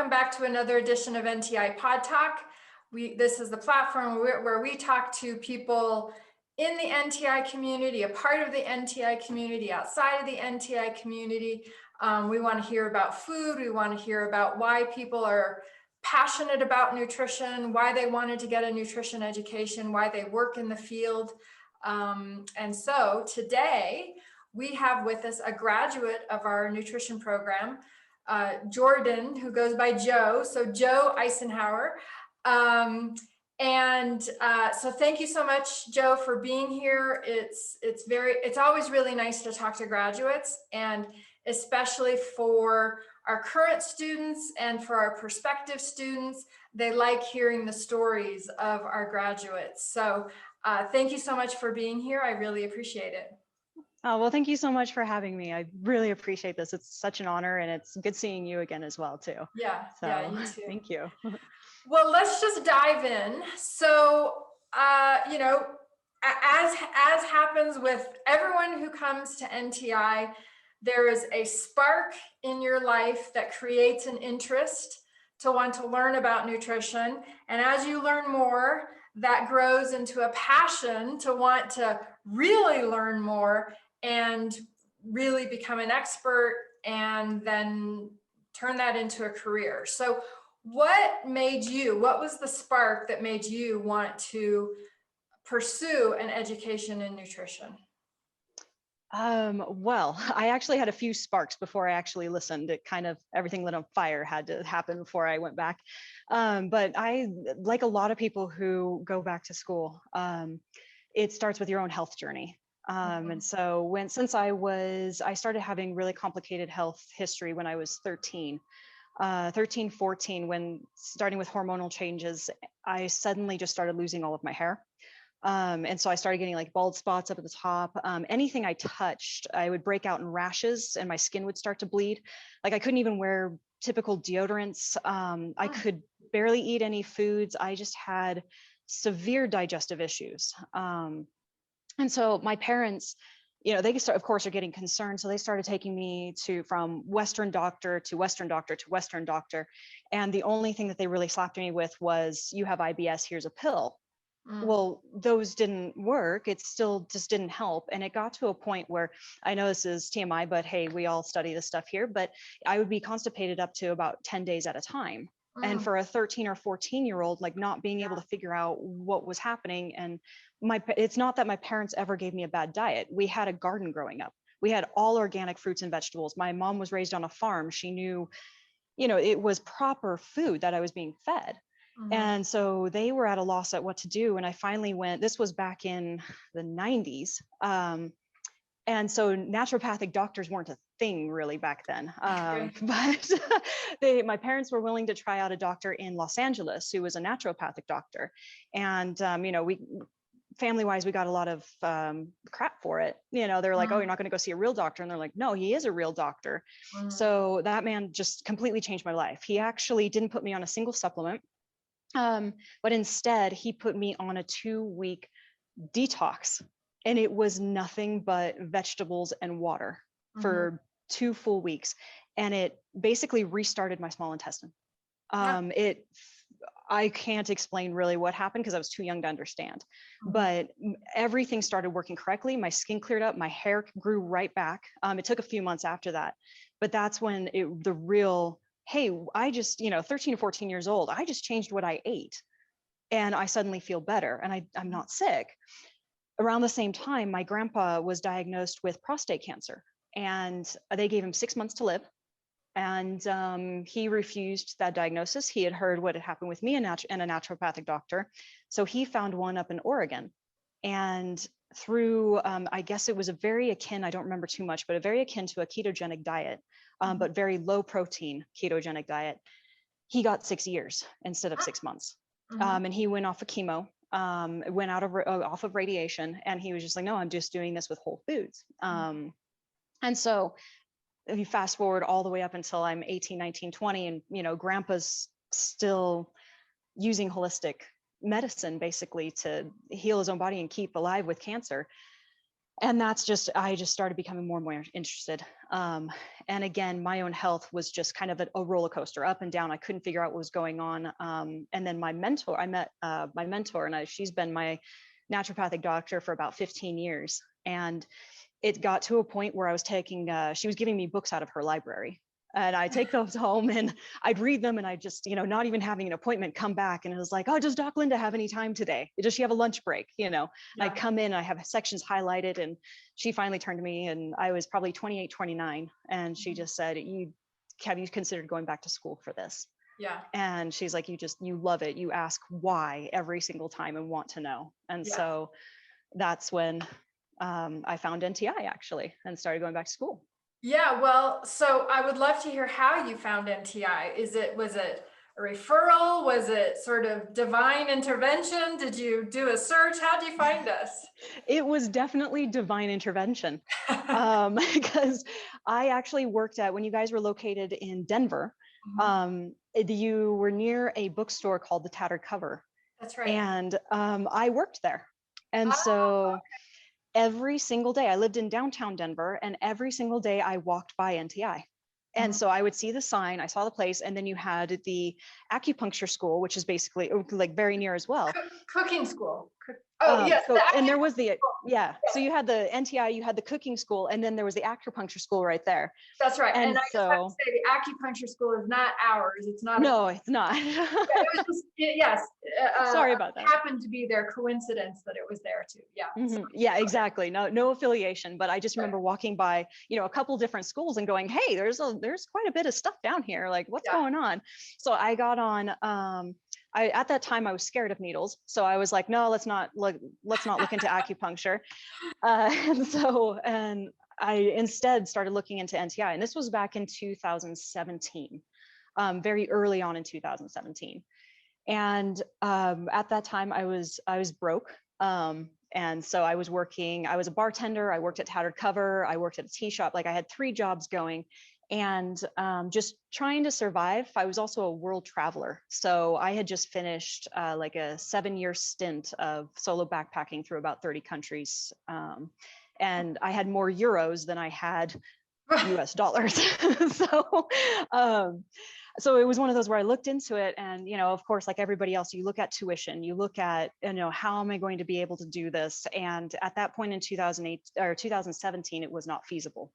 welcome back to another edition of NTI PodTalk. This is the platform where we talk to people in the NTI community, a part of the NTI community, outside of the NTI community. We want to hear about food. We want to hear about why people are passionate about nutrition, why they wanted to get a nutrition education, why they work in the field. And so today we have with us a graduate of our nutrition program, Jordyn, who goes by Joe. So Joe Icenhower. So thank you so much, Joe, for being here. It's always really nice to talk to graduates, and especially for our current students and for our prospective students. They like hearing the stories of our graduates. So thank you so much for being here. I really appreciate it. Oh, well, thank you so much for having me. I really appreciate this. It's such an honor, and it's good seeing you again as well, too. Yeah, so, yeah, you too. Thank you. Well, let's just dive in. So, you know, as happens with everyone who comes to NTI, there is a spark in your life that creates an interest to want to learn about nutrition. And as you learn more, that grows into a passion to want to really learn more and really become an expert, and then turn that into a career. So what was the spark that made you want to pursue an education in nutrition? Well, I actually had a few sparks before I actually listened. It kind of, everything lit on fire had to happen before I went back. But I, like a lot of people who go back to school, it starts with your own health journey. And so I started having really complicated health history when I was 13, 14, when starting with hormonal changes, I suddenly just started losing all of my hair. And so I started getting like bald spots up at the top. Anything I touched, I would break out in rashes and my skin would start to bleed. Like I couldn't even wear typical deodorants. I could barely eat any foods. I just had severe digestive issues. And so my parents, you know, of course, are getting concerned. So they started taking me from Western doctor to Western doctor to Western doctor. And the only thing that they really slapped me with was, you have IBS, here's a pill. Well, those didn't work. It still just didn't help. And it got to a point where, I know this is TMI, but hey, we all study this stuff here, but I would be constipated up to about 10 days at a time. And for a 13 or 14-year-old, like not being able to figure out what was happening. And it's not that my parents ever gave me a bad diet. We had a garden growing up. We had all organic fruits and vegetables. My mom was raised on a farm. She knew, you know, it was proper food that I was being fed. And so they were at a loss at what to do. And I finally this was back in the 90s. And so naturopathic doctors weren't a thing really back then. But my parents were willing to try out a doctor in Los Angeles who was a naturopathic doctor. And, you know, family-wise, we got a lot of crap for it. You know, they're like, oh, you're not going to go see a real doctor. And they're like, no, he is a real doctor. So that man just completely changed my life. He actually didn't put me on a single supplement. But instead, he put me on a 2-week detox, and it was nothing but vegetables and water for 2 full weeks. And it basically restarted my small intestine. I can't explain really what happened because I was too young to understand, but everything started working correctly. My skin cleared up, my hair grew right back. It took a few months after that, but that's when hey, I just, 13 or 14 years old, I just changed what I ate and I suddenly feel better and I'm not sick. Around the same time, my grandpa was diagnosed with prostate cancer and they gave him 6 months to live. And he refused that diagnosis. He had heard what had happened with me and a naturopathic doctor. So he found one up in Oregon. And through, I guess it was I don't remember too much, but a very akin to a ketogenic diet, but very low protein ketogenic diet. He got 6 years instead of 6 months. And he went off of chemo, went off of radiation. And he was just like, no, I'm just doing this with whole foods. And so you fast forward all the way up until I'm 18, 19, 20, and, grandpa's still using holistic medicine basically to heal his own body and keep alive with cancer. And I just started becoming more and more interested. And again, my own health was just kind of a roller coaster, up and down. I couldn't figure out what was going on. And then my mentor, I met my mentor, and she's been my naturopathic doctor for about 15 years. And it got to a point where I was taking, she was giving me books out of her library. And I take those home and I'd read them, and I just, not even having an appointment, come back and it was like, oh, does Doc Linda have any time today? Does she have a lunch break? And I come in, I have sections highlighted, and she finally turned to me, and I was probably 28, 29. And she just said, have you considered going back to school for this? Yeah. And she's like, you love it. You ask why every single time and want to know. And so that's when I found NTI actually and started going back to school. Yeah, well, so I would love to hear how you found NTI. Was it a referral? Was it sort of divine intervention? Did you do a search? How did you find us? It was definitely divine intervention. Because I actually worked when you guys were located in Denver, you were near a bookstore called the Tattered Cover. That's right. And I worked there. And so every single day, I lived in downtown Denver, and every single day I walked by NTI. And so I would see the sign, I saw the place, and then you had the acupuncture school, which is basically like very near as well. Cooking school. Yes. And there was so you had the NTI, you had the cooking school, and then there was the acupuncture school right there. That's right. And I just have to say, the acupuncture school is not ours. It's not. No, it's not. It was just, yes. Sorry about that. It happened to be their coincidence that it was there too. Yeah. Yeah, exactly. No affiliation, but I just remember walking by, a couple different schools and going, hey, there's quite a bit of stuff down here. Like, what's going on? So I got on, at that time I was scared of needles. So I was like, no, let's not look into acupuncture. And I instead started looking into NTI, and this was back in 2017, very early on in 2017. And at that time I was broke. And so I was a bartender, I worked at Tattered Cover, I worked at a tea shop. Like, I had 3 jobs going, and just trying to survive. I was also a world traveler. So I had just finished like a 7-year stint of solo backpacking through about 30 countries. And I had more euros than I had US dollars. So it was one of those where I looked into it, and, of course, like everybody else, you look at tuition, you look at, how am I going to be able to do this? And at that point in 2008 or 2017, it was not feasible.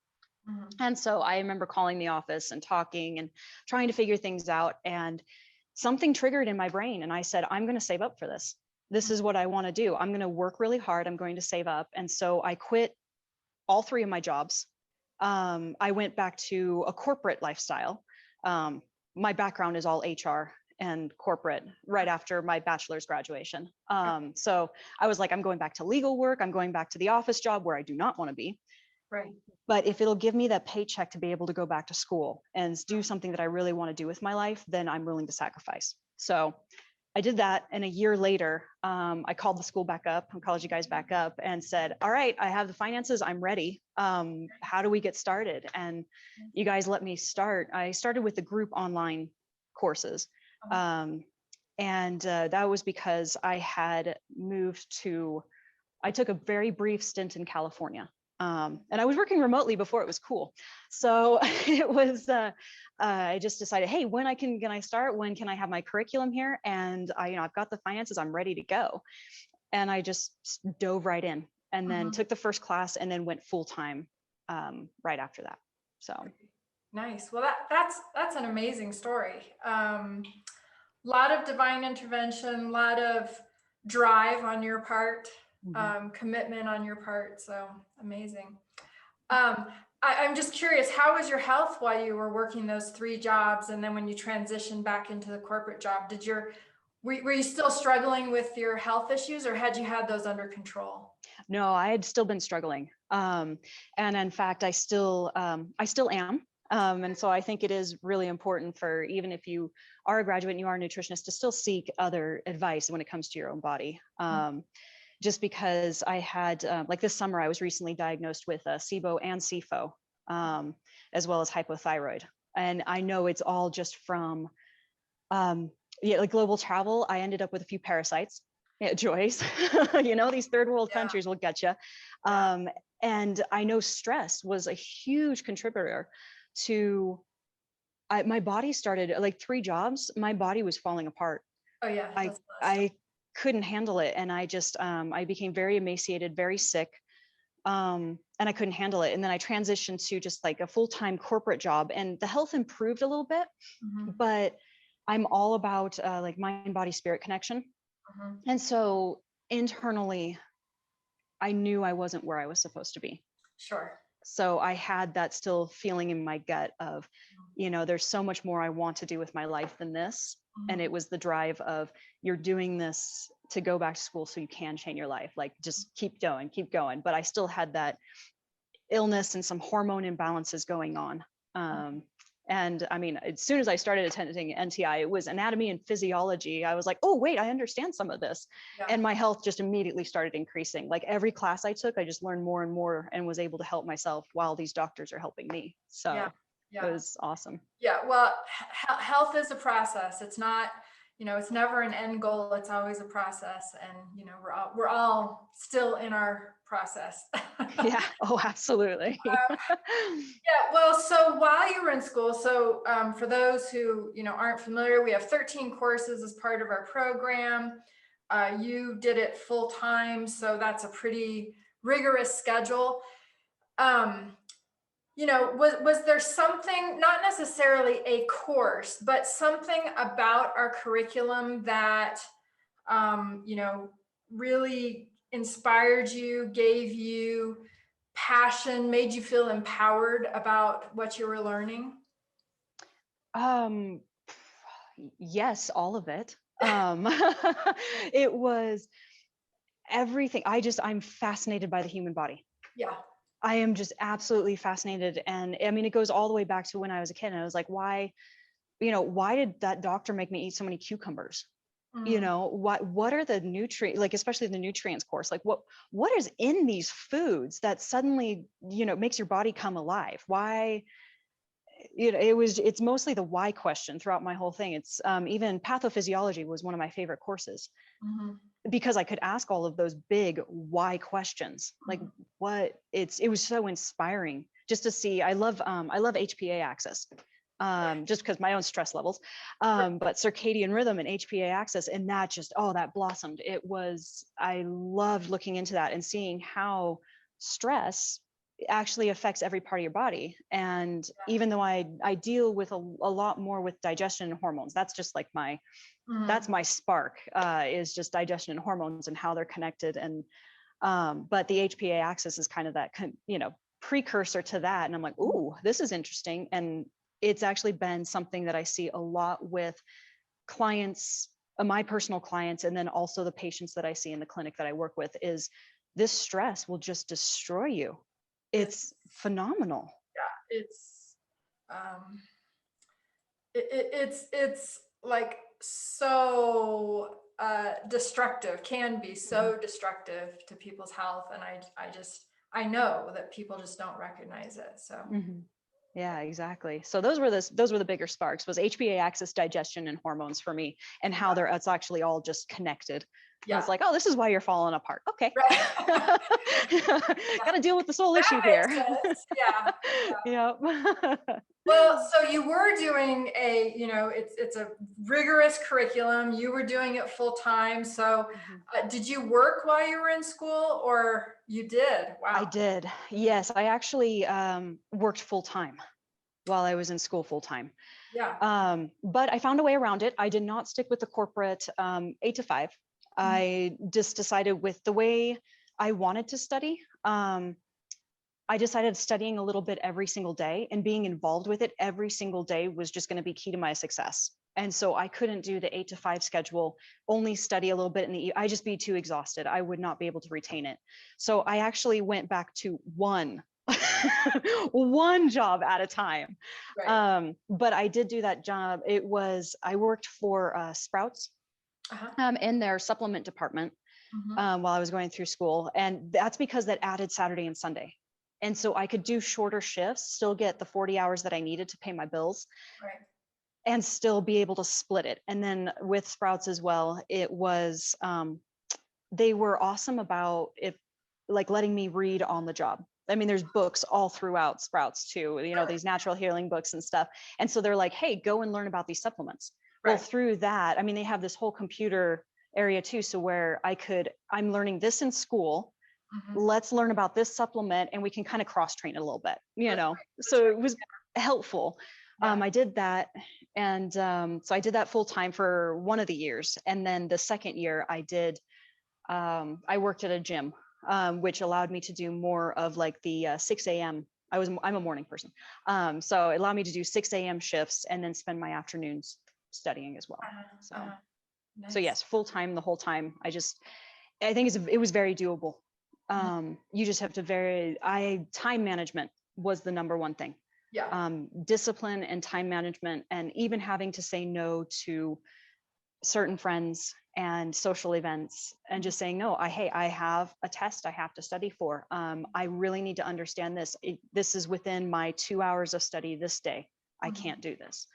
And so I remember calling the office and talking and trying to figure things out, and something triggered in my brain. And I said, I'm going to save up for this. This is what I want to do. I'm going to work really hard. I'm going to save up. And so I quit all 3 of my jobs. I went back to a corporate lifestyle. My background is all HR and corporate right after my bachelor's graduation. So I was like, I'm going back to legal work. I'm going back to the office job where I do not want to be. Right. But if it'll give me that paycheck to be able to go back to school and do something that I really want to do with my life, then I'm willing to sacrifice. So I did that. And a year later, I called the school back up, I called you guys back up and said, all right, I have the finances, I'm ready. How do we get started? And you guys let me start. I started with the group online courses. And that was because I had I took a very brief stint in California. And I was working remotely before it was cool. So it was, I just decided, hey, when can I start? When can I have my curriculum here? And I've got the finances, I'm ready to go. And I just dove right in, and then took the first class, and then went full-time right after that. So. Nice. Well, that's an amazing story. Lot of divine intervention, lot of drive on your part. Commitment on your part. So amazing. I'm just curious, how was your health while you were working those 3 jobs? And then when you transitioned back into the corporate job, were you still struggling with your health issues, or had you had those under control? No, I had still been struggling. And in fact, I still am. And so I think it is really important for, even if you are a graduate and you are a nutritionist, to still seek other advice when it comes to your own body. Just because I had, like this summer, I was recently diagnosed with SIBO and SIFO, as well as hypothyroid. And I know it's all just from, like global travel. I ended up with a few parasites, joys, these third world countries will get you. And I know stress was a huge contributor to my body started like 3 jobs. My body was falling apart. Oh yeah, I that's a lot of stuff. I couldn't handle it, and I just I became very emaciated, very sick, and I couldn't handle it. And then I transitioned to just like a full-time corporate job, and the health improved a little bit, Mhm, but I'm all about like mind, body, spirit connection. mhm. And so internally, I knew I wasn't where I was supposed to be. Sure. So I had that still feeling in my gut of, there's so much more I want to do with my life than this. And Mhm. it was the drive of, you're doing this to go back to school so you can change your life. Like, just keep going, keep going. But I still had that illness and some hormone imbalances going on. Um, and I mean, as soon as I started attending NTI, it was anatomy and physiology. I was like, oh, wait, I understand some of this. Yeah. And my health just immediately started increasing. Like every class I took, I just learned more and more and was able to help myself while these doctors are helping me. Yeah. So it Yeah. was awesome. Yeah. Well, health is a process. It's not, it's never an end goal. It's always a process. And, we're all still in our process. Yeah. Oh, absolutely. Yeah, well, so while you were in school, so for those who aren't familiar, we have 13 courses as part of our program. You did it full time, so that's a pretty rigorous schedule. Um, was there something, not necessarily a course, but something about our curriculum that really inspired you, gave you passion, made you feel empowered about what you were learning? um, yes, all of it. It was everything. I'm fascinated by the human body. Yeah. I am just absolutely fascinated. And I mean, it goes all the way back to when I was a kid. And I was like, why did that doctor make me eat so many cucumbers? Mhm. What are the nutrients, like especially the nutrients course, like what is in these foods that suddenly, makes your body come alive? Why? It's mostly the why question throughout my whole thing. It's even pathophysiology was one of my favorite courses, Mhm. because I could ask all of those big why questions. Like Mhm. it was so inspiring just to see. I love HPA axis, just because my own stress levels, but circadian rhythm and HPA axis, and that just, that blossomed. I loved looking into that and seeing how stress actually affects every part of your body. And even though I deal with a lot more with digestion and hormones, that's just like that's Mhm. my spark, is just digestion and hormones and how they're connected. And but the HPA axis is kind of that precursor to that. And I'm like, ooh, this is interesting. And it's actually been something that I see a lot with clients, my personal clients, and then also the patients that I see in the clinic that I work with, is this stress will just destroy you. It's It's phenomenal. yeah, um it's like so destructive, can be Mhm. so destructive to people's health. And I know that people just don't recognize it. So Mhm. Yeah, exactly. So those were the bigger sparks, was HPA axis, digestion, and hormones for me, and how it's actually all just connected. And it's yeah. like, oh, this is why you're falling apart. Okay. Right. Got to deal with this whole That issue makes here. sense. Yeah. Yep. Well, so you were doing it's a rigorous curriculum. You were doing it full time. So Mhm. did you work while you were in school, or you did? I Wow. did. Yes, I actually worked full time while I was in school full time. Yeah. But I found a way around it. I did not stick with the corporate 8 to 5. Mhm. I just decided, with the way I wanted to study, I decided studying a little bit every single day and being involved with it every single day was just going to be key to my success. And so I couldn't do the 8 to 5 schedule, only study a little bit in the, I just be too exhausted. I would not be able to retain it. So I actually went back to one job at a time. Right. But I did do that job. I worked for Sprouts Uh-huh. in their supplement department Mhm. while I was going through school. And that's because that added Saturday and Sunday. And so I could do shorter shifts, still get the 40 hours that I needed to pay my bills, Right. and still be able to split it. And then with Sprouts as well, it was, they were awesome about it. like letting me read on the job. I mean, there's books all throughout Sprouts too, you know, these natural healing books and stuff. And so they're like, hey, go and learn about these supplements. Well, Right. through that, I mean, they have this whole computer area too. So where I'm learning this in school, Mhm. let's learn about this supplement and we can kind of cross train it a little bit, you That's know? right. That's So right. it was helpful. Yeah. I did that. And so I did that full time for one of the years. And then the second year I worked at a gym, which allowed me to do more of like the 6 a.m. I'm a morning person. So it allowed me to do 6 a.m. shifts and then spend my afternoons studying as well. Uh-huh. Uh-huh. So Nice. yes, full time the whole time. I think it was very doable. Mhm. You just have to time management was the number one thing. Yeah. Discipline and time management, and even having to say no to certain friends and social events and just saying no. I have a test I have to study for. I really need to understand this. This is within my 2 hours of study this day. I Mhm. can't do this.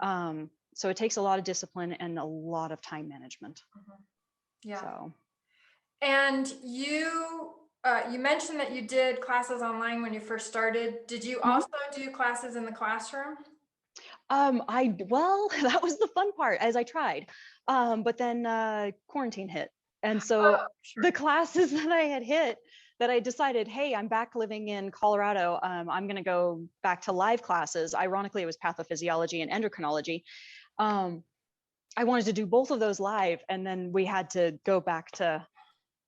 Mhm. So it takes a lot of discipline and a lot of time management. Mhm. Yeah. So And you mentioned that you did classes online when you first started. Did you mhm. also do classes in the classroom? Well, that was the fun part as I tried. But then quarantine hit. And so Oh, sure. the classes that I had hit, that I decided, hey, I'm back living in Colorado. I'm going to go back to live classes. Ironically, it was pathophysiology and endocrinology. Um, I wanted to do both of those live. And then we had to go back to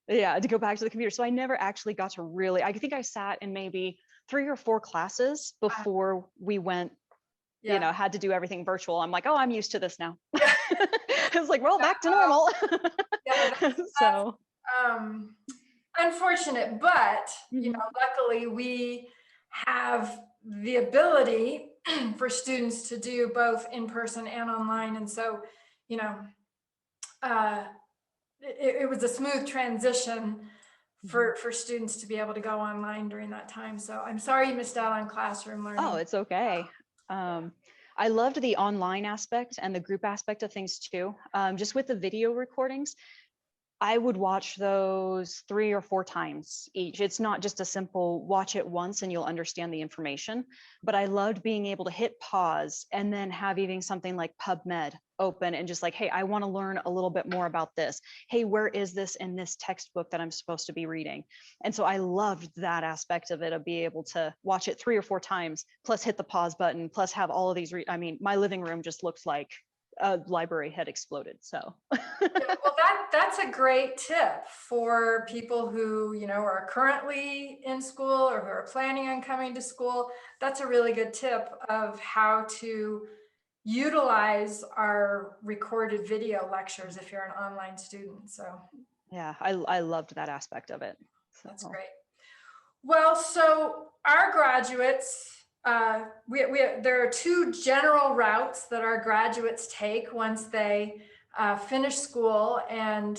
the computer. So I never actually got to really, I think I sat in maybe 3 or 4 classes before we went, Yeah. had to do everything virtual. I'm like, oh, I'm used to this now. Yeah. It's like, well, back to normal. Yeah. So, Um, unfortunate, but mhm. luckily we have the ability for students to do both in person and online. And so, you know, uh, it was a smooth transition Mhm. for students to be able to go online during that time. So I'm sorry you missed out on classroom Oh, learning. it's okay. I loved the online aspect and the group aspect of things too. Just with the video recordings, I would watch those 3 or 4 times each. It's not just a simple watch it once and you'll understand the information, but I loved being able to hit pause and then have even something like PubMed open and just like, hey, I want to learn a little bit more about this. Hey, where is this in this textbook that I'm supposed to be reading? And so I loved that aspect of it, of being able to watch it 3 or 4 times, plus hit the pause button, plus have all of these. I mean, my living room just looks like a library had exploded. So Yeah, well, that's a great tip for people who, are currently in school or who are planning on coming to school. That's a really good tip of how to utilize our recorded video lectures if you're an online student. So yeah, I loved that aspect of it. that's So great. Well, so our graduates, there are 2 general routes that our graduates take once they finish school, and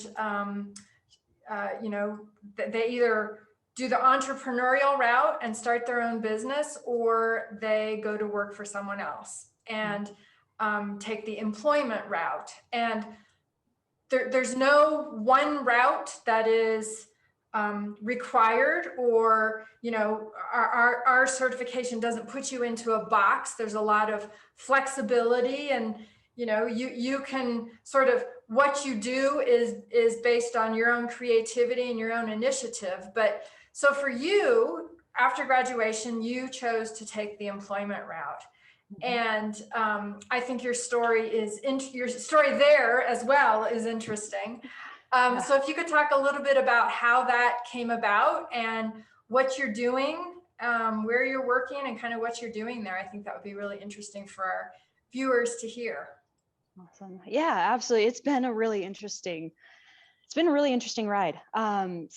they either do the entrepreneurial route and start their own business, or they go to work for someone else and take the employment route. And there's no one route that is required, or our certification doesn't put you into a box. There's a lot of flexibility, and you can sort of, what you do is based on your own creativity and your own initiative. But so for you, after graduation, you chose to take the employment route. mhm. And I think your story your story there as well is interesting. Yeah. So if you could talk a little bit about how that came about and what you're doing, where you're working, and kind of what you're doing there, I think that would be really interesting for our viewers to hear. Awesome. Yeah, absolutely. It's been a really interesting ride.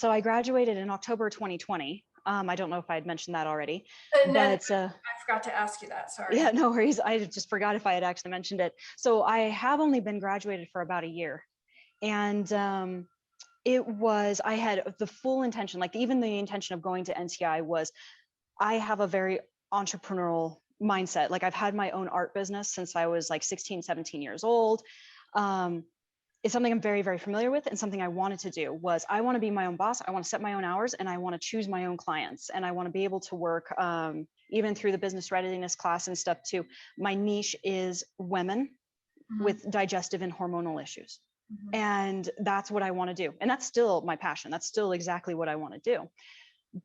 So I graduated in October 2020. I don't know if I had mentioned that already, And then but I forgot to ask you that. Sorry. yeah, no worries. I just forgot if I had actually mentioned it. So I have only been graduated for about a year. And I had the full intention, like even the intention of going to NTI was, I have a very entrepreneurial mindset. Like I've had my own art business since I was like 16, 17 years old. Um, is something I'm very, very familiar with, and something I wanted to do was I want to be my own boss. I want to set my own hours, and I want to choose my own clients, and I want to be able to work even through the business readiness class and stuff too. My niche is women with digestive and hormonal issues. And that's what I want to do. And that's still my passion. That's still exactly what I want to do.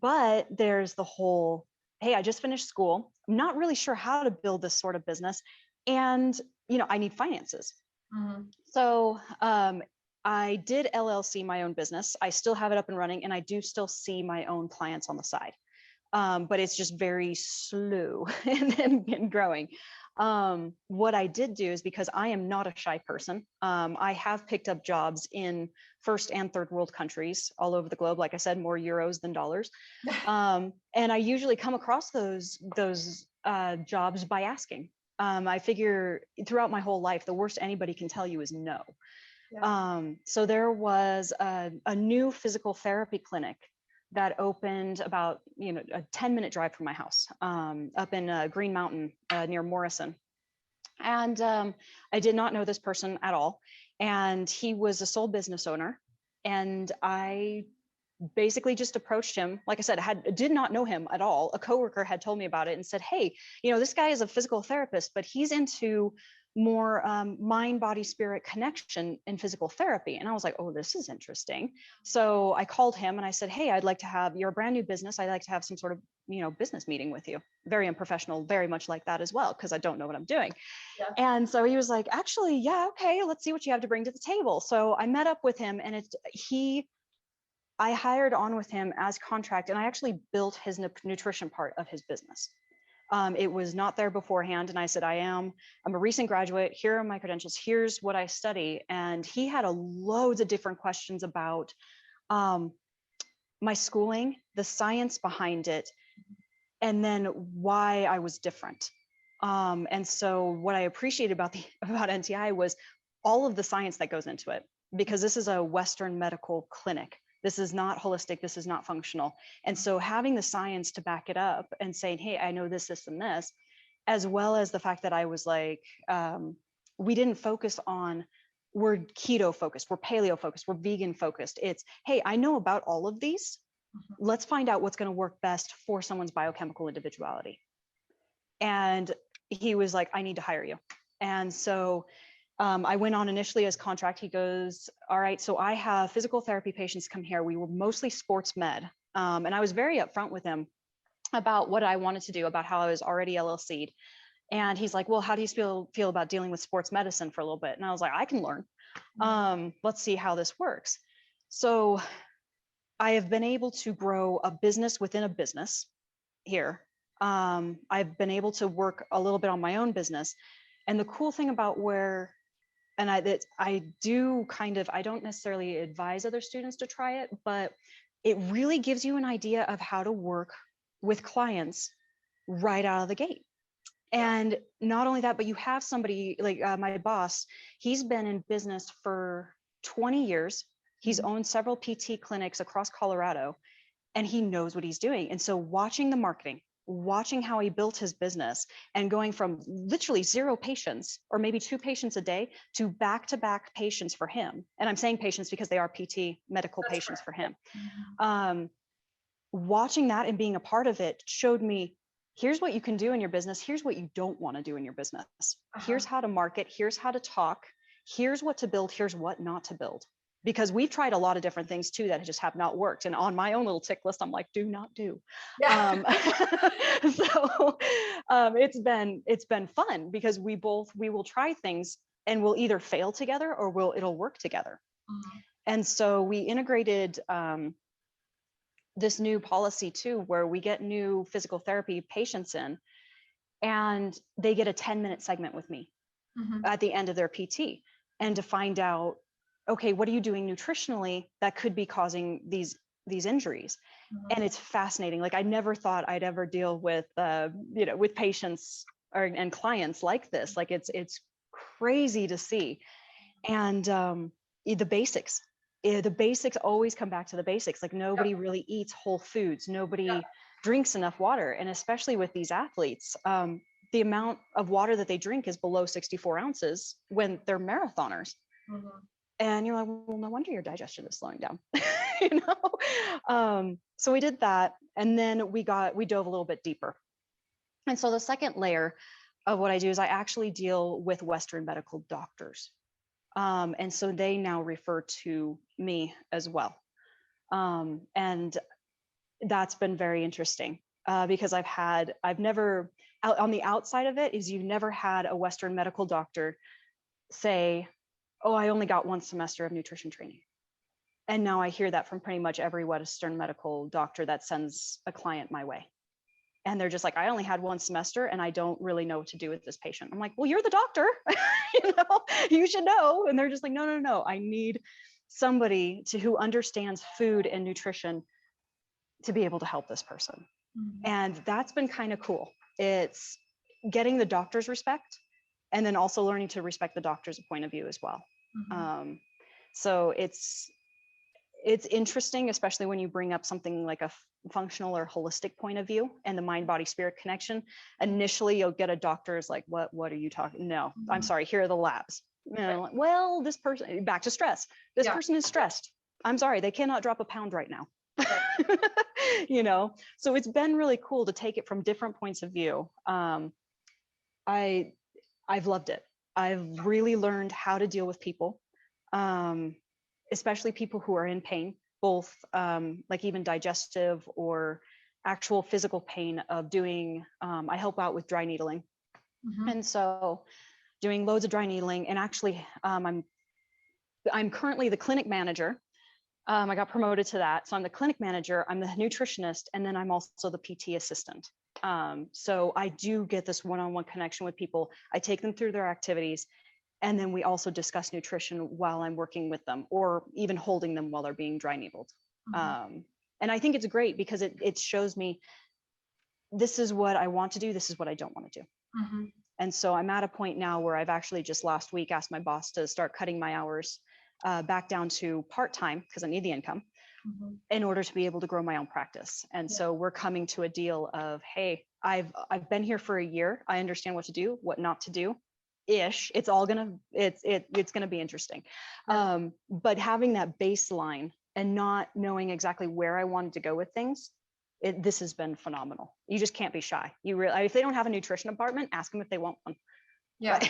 But there's the whole, hey, I just finished school. I'm not really sure how to build this sort of business. And, I need finances. So I did LLC my own business. I still have it up and running, and I do still see my own clients on the side. But it's just very slow and growing. What I did do is, because I am not a shy person, I have picked up jobs in first and third world countries all over the globe. Like I said, more euros than dollars. And I usually come across those jobs by asking. I figure throughout my whole life, the worst anybody can tell you is no. Yeah. So there was a new physical therapy clinic that opened about a 10-minute drive from my house, up in Green Mountain near Morrison. And I did not know this person at all. And he was a sole business owner. And I basically just approached him. Like I said, did not know him at all. A coworker had told me about it and said, hey, this guy is a physical therapist, but he's into more mind, body, spirit connection in physical therapy. And I was like, oh, this is interesting. So I called him and I said, hey, you're a brand new business. I'd like to have some sort of, business meeting with you. Very unprofessional, very much like that as well, because I don't know what I'm doing. Yeah. And so he was like, actually, yeah, okay, let's see what you have to bring to the table. So I met up with him, and I hired on with him as contract, and I actually built his nutrition part of his business. It was not there beforehand. And I said, I'm a recent graduate. Here are my credentials. Here's what I study. And he had loads of different questions about my schooling, the science behind it, and then why I was different. And so what I appreciated about NTI was all of the science that goes into it, because this is a Western medical clinic. This is not holistic. This is not functional. And so having the science to back it up and saying, hey, I know this, this, and this, as well as the fact that I was like, we didn't focus on, we're keto focused, we're paleo focused, we're vegan focused. It's, hey, I know about all of these. Let's find out what's going to work best for someone's biochemical individuality. And he was like, I need to hire you. And so I went on initially as contract. He goes, all right, so I have physical therapy patients come here. We were mostly sports med. And I was very upfront with him about what I wanted to do, about how I was already LLC'd. And he's like, well, how do you feel about dealing with sports medicine for a little bit? And I was like, I can learn. Let's see how this works. So I have been able to grow a business within a business here. I've been able to work a little bit on my own business. And the cool thing about I don't necessarily advise other students to try it, but it really gives you an idea of how to work with clients right out of the gate. And not only that, but you have somebody like my boss, he's been in business for 20 years. He's owned several PT clinics across Colorado, and he knows what he's doing. And so watching the marketing, watching how he built his business, and going from literally 0 patients or maybe 2 patients a day to back-to-back patients for him. And I'm saying patients because they are PT medical That's patients correct. For him. Watching that and being a part of it showed me, here's what you can do in your business. Here's what you don't want to do in your business. Here's how to market. Here's how to talk. Here's what to build. Here's what not to build. Because we've tried a lot of different things too that just have not worked. And on my own little tick list, I'm like, do not do. Yeah. So it's been fun, because we will try things and we'll either fail together or it'll work together. And so we integrated this new policy too, where we get new physical therapy patients in, and they get a 10-minute segment with me at the end of their PT, and to find out, okay, what are you doing nutritionally that could be causing these injuries? And it's fascinating. Like, I never thought I'd ever deal with, with patients and clients like this. Like, it's crazy to see. And the basics always come back to the basics. Like, nobody really eats whole foods. Nobody drinks enough water. And especially with these athletes, the amount of water that they drink is below 64 ounces when they're marathoners. And you're like, well, no wonder your digestion is slowing down. you know? So we did that. And then we dove a little bit deeper. And so the second layer of what I do is I actually deal with Western medical doctors. And so they now refer to me as well. And that's been very interesting because I've never, on the outside of it is you've never had a Western medical doctor say, oh, I only got 1 semester of nutrition training. And now I hear that from pretty much every Western medical doctor that sends a client my way. And they're just like, I only had 1 semester and I don't really know what to do with this patient. I'm like, well, you're the doctor, you should know. And they're just like, no, I need somebody who understands food and nutrition to be able to help this person. Mm-hmm. And that's been kind of cool. It's getting the doctor's respect and then also learning to respect the doctor's point of view as well. Mm-hmm. So it's interesting, especially when you bring up something like a functional or holistic point of view and the mind, body, spirit connection. Initially, you'll get a doctor's like, what are you talking? No, mm-hmm. I'm sorry, here are the labs. Right. Well, this person, back to stress. This person is stressed. I'm sorry, they cannot drop a pound right now. Right. So it's been really cool to take it from different points of view. I've loved it. I've really learned how to deal with people, especially people who are in pain, both like even digestive or actual physical pain of doing, I help out with dry needling. Mm-hmm. And so doing loads of dry needling, and actually I'm currently the clinic manager. I got promoted to that. So I'm the clinic manager, I'm the nutritionist, and then I'm also the PT assistant. So I do get this one-on-one connection with people. I take them through their activities, and then we also discuss nutrition while I'm working with them, or even holding them while they're being dry needled. Mm-hmm. And I think it's great because it shows me this is what I want to do, this is what I don't want to do. Mm-hmm. And so I'm at a point now where I've actually just last week asked my boss to start cutting my hours back down to part-time because I need the income. Mm-hmm. in order to be able to grow my own practice. And so we're coming to a deal of, hey, I've been here for a year. I understand what to do, what not to do ish. It's all it's gonna be interesting. Yeah. But having that baseline and not knowing exactly where I wanted to go with things, this has been phenomenal. You just can't be shy. If they don't have a nutrition department, ask them if they want one. Yeah.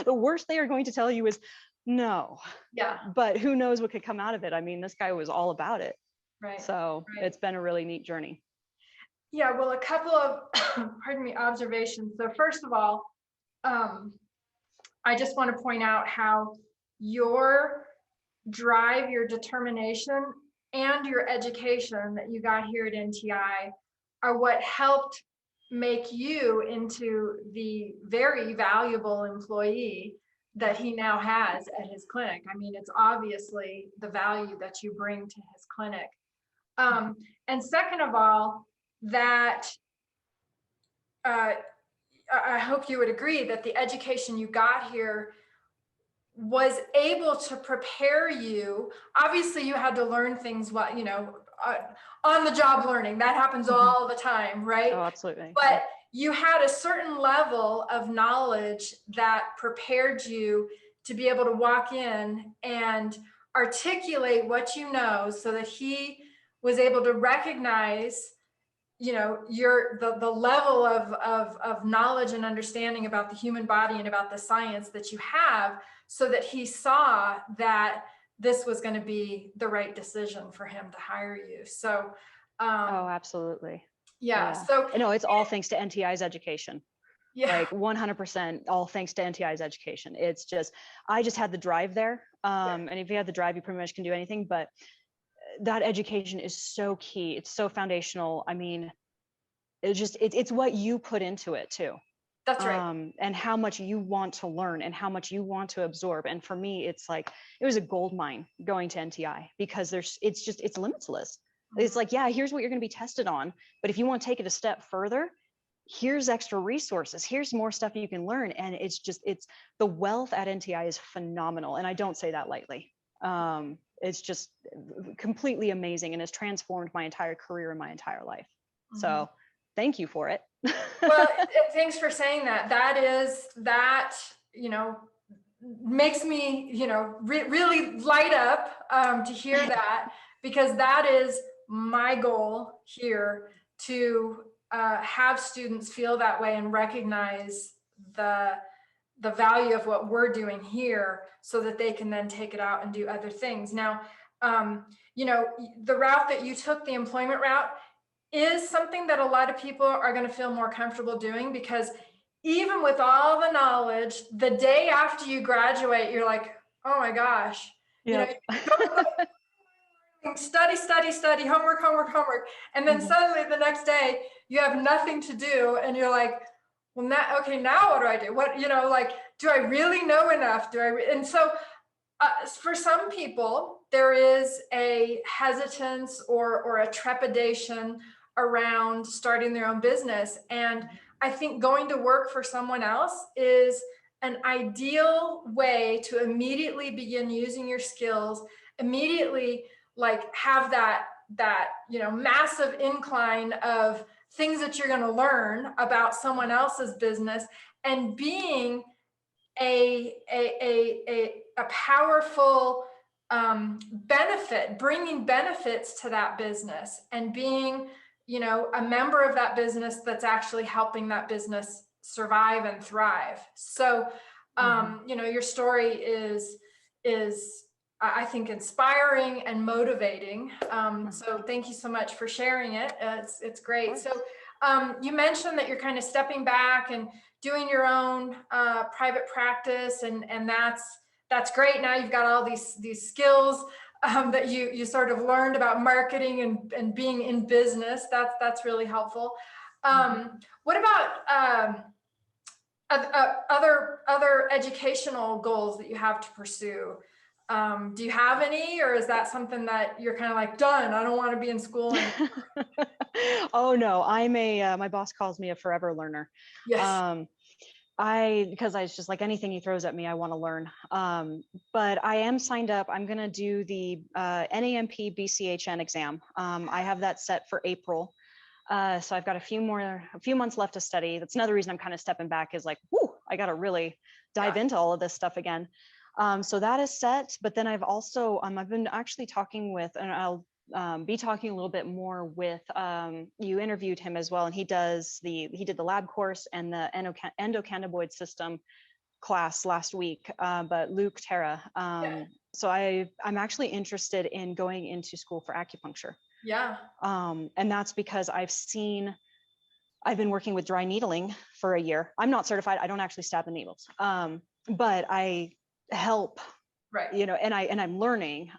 The worst they are going to tell you is no. Yeah. But who knows what could come out of it? I mean, this guy was all about it. Right. So It's been a really neat journey. Yeah. Well, a couple of, observations. So first of all, I just want to point out how your drive, your determination, and your education that you got here at NTI are what helped make you into the very valuable employee that he now has at his clinic. I mean, it's obviously the value that you bring to his clinic. And second of all, that I hope you would agree that the education you got here was able to prepare you. Obviously, you had to learn things, on the job learning. That happens mm-hmm. all the time, right? Oh, absolutely. But you had a certain level of knowledge that prepared you to be able to walk in and articulate what you know, so that he was able to recognize, the level of knowledge and understanding about the human body and about the science that you have, so that he saw that this was going to be the right decision for him to hire you. So, oh, absolutely. Yeah. So, it's all thanks to NTI's education. Yeah. Like 100% all thanks to NTI's education. It's just, I just had the drive there. And if you have the drive, you pretty much can do anything, but that education is so key. It's so foundational. I mean, it's what you put into it too. That's right. And how much you want to learn and how much you want to absorb. And for me, it's like, it was a gold mine going to NTI because it's limitless. It's like, yeah, here's what you're going to be tested on. But if you want to take it a step further, here's extra resources. Here's more stuff you can learn. And it's the wealth at NTI is phenomenal. And I don't say that lightly. It's just completely amazing and has transformed my entire career and my entire life. Mm-hmm. So thank you for it. Well, thanks for saying that. makes me, really light up to hear that, because that is my goal here, to have students feel that way and recognize the value of what we're doing here, so that they can then take it out and do other things. Now, the route that you took, the employment route, is something that a lot of people are going to feel more comfortable doing, because even with all the knowledge, the day after you graduate, you're like, oh my gosh, Yep. study, study, study, homework, homework, homework. And then suddenly the next day you have nothing to do, and you're like, well, now, okay, now what do I do? What, like, do I really know enough? And so for some people, there is a hesitance or a trepidation around starting their own business. And I think going to work for someone else is an ideal way to immediately begin using your skills, immediately, like, have that massive incline of things that you're going to learn about someone else's business, and being a powerful benefit, bringing benefits to that business, and being, a member of that business that's actually helping that business survive and thrive. So, your story is I think inspiring and motivating. So thank you so much for sharing it. It's great. So you mentioned that you're kind of stepping back and doing your own private practice, and that's great. Now you've got all these skills that you sort of learned about marketing and being in business. That's really helpful. What about other educational goals that you have to pursue? Do you have any, or is that something that you're kind of like, done, I don't want to be in school anymore? Oh no, I'm my boss calls me a forever learner. Yes. Because I was just like, anything he throws at me, I want to learn. But I am signed up. I'm going to do the NAMP BCHN exam. I have that set for April. So I've got a few months left to study. That's another reason I'm kind of stepping back, is like, whoo, I got to really dive into all of this stuff again. So that is set. But then I've also, I've been actually talking with, and I'll be talking a little bit more with, you interviewed him as well, and he did the lab course and the endocannabinoid system class last week, but Luke Terra. So I'm actually interested in going into school for acupuncture. Yeah. And that's because I've been working with dry needling for a year. I'm not certified. I don't actually stab the needles. But I help, right. And I'm learning.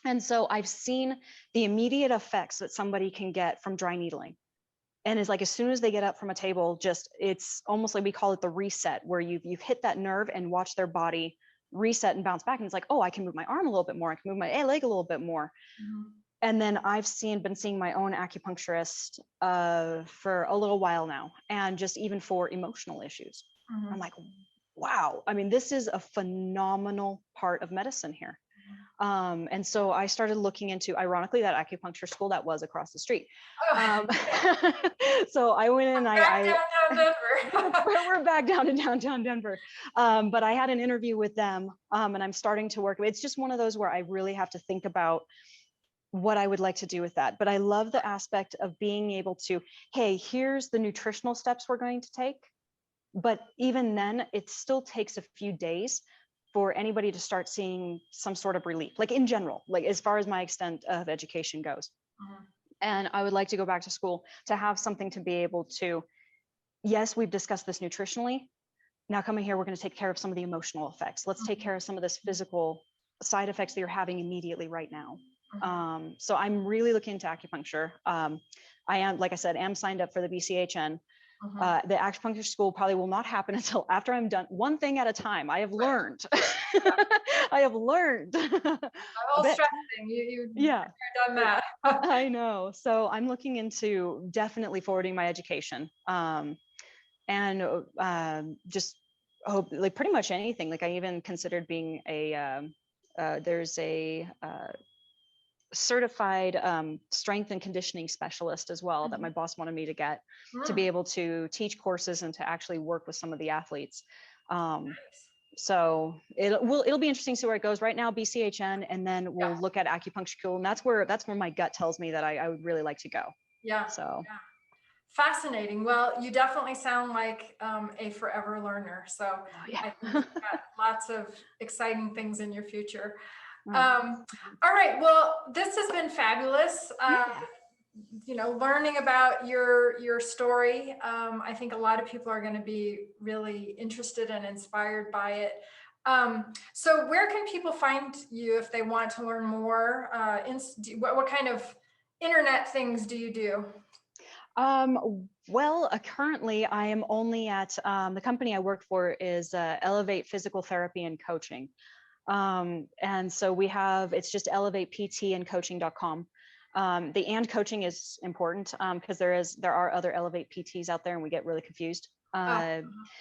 And so I've seen the immediate effects that somebody can get from dry needling. And it's like, as soon as they get up from a table, it's almost like, we call it the reset, where you've hit that nerve and watch their body reset and bounce back. And it's like, oh, I can move my arm a little bit more. I can move my leg a little bit more. And then I've been seeing my own acupuncturist for a little while now, and just even for emotional issues. I'm like, wow. I mean, this is a phenomenal part of medicine here. And so I started looking into, ironically, that acupuncture school that was across the street. So I went in, downtown Denver. we're back down to downtown Denver. But I had an interview with them, and I'm starting to work. It's just one of those where I really have to think about what I would like to do with that. But I love the aspect of being able to, hey, here's the nutritional steps we're going to take. But even then, it still takes a few days for anybody to start seeing some sort of relief, like in general, like as far as my extent of education goes. And I would like to go back to school to have something to be able to, yes, we've discussed this nutritionally. Now coming here, we're going to take care of some of the emotional effects. Let's take care of some of this physical side effects that you're having immediately right now. So I'm really looking into acupuncture. I am, like I said, am signed up for the BCHN. The acupuncture school probably will not happen until after I'm done, one thing at a time. I have learned. I have learned. The whole stress thing, you done that. I know. So I'm looking into definitely forwarding my education, and just hope, like, pretty much anything. Like, I even considered being there's a certified strength and conditioning specialist as well, that my boss wanted me to get, to be able to teach courses and to actually work with some of the athletes. So it'll be interesting to see where it goes. Right now, BCHN, and then we'll look at acupuncture school, and that's where my gut tells me that I would really like to go. Yeah. So fascinating. Well, you definitely sound like a forever learner. So I think you've got lots of exciting things in your future. All right. Well, this has been fabulous. Learning about your story. I think a lot of people are going to be really interested and inspired by it. So where can people find you if they want to learn more? What kind of internet things do you do? Well, currently I am only at the company I work for is Elevate Physical Therapy and Coaching. And so it's just elevatePTandcoaching.com. The and coaching is important because there are other Elevate PTs out there and we get really confused.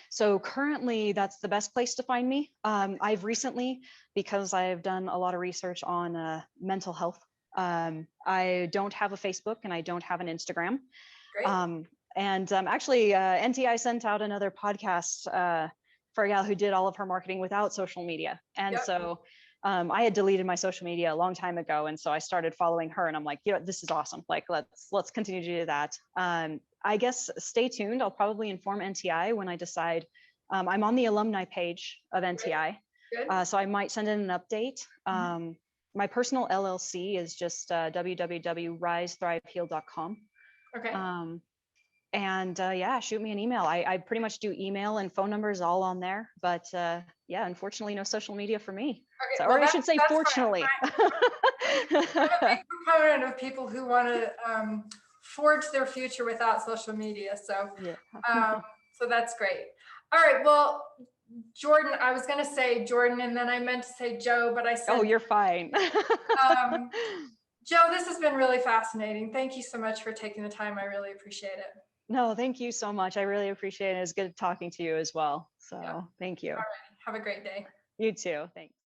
So currently that's the best place to find me. I've recently, because I've done a lot of research on mental health, I don't have a Facebook and I don't have an Instagram. Great. Actually, NTI sent out another podcast for a gal who did all of her marketing without social media. And so I had deleted my social media a long time ago. And so I started following her and I'm like, this is awesome. Like, let's continue to do that. I guess stay tuned. I'll probably inform NTI when I decide. I'm on the alumni page of NTI. So I might send in an update. My personal LLC is just www.risethriveheal.com. Okay. Shoot me an email. I pretty much do email and phone numbers all on there, but unfortunately no social media for me. Okay, so, or I should say fortunately. I'm a big proponent of people who want to forge their future without social media. So, so that's great. All right. Well, Jordyn, I was going to say Jordyn, and then I meant to say Joe, but I said, oh, you're fine. Joe, this has been really fascinating. Thank you so much for taking the time. I really appreciate it. No, thank you so much. I really appreciate it. It's good talking to you as well. So thank you. All right. Have a great day. You too. Thanks.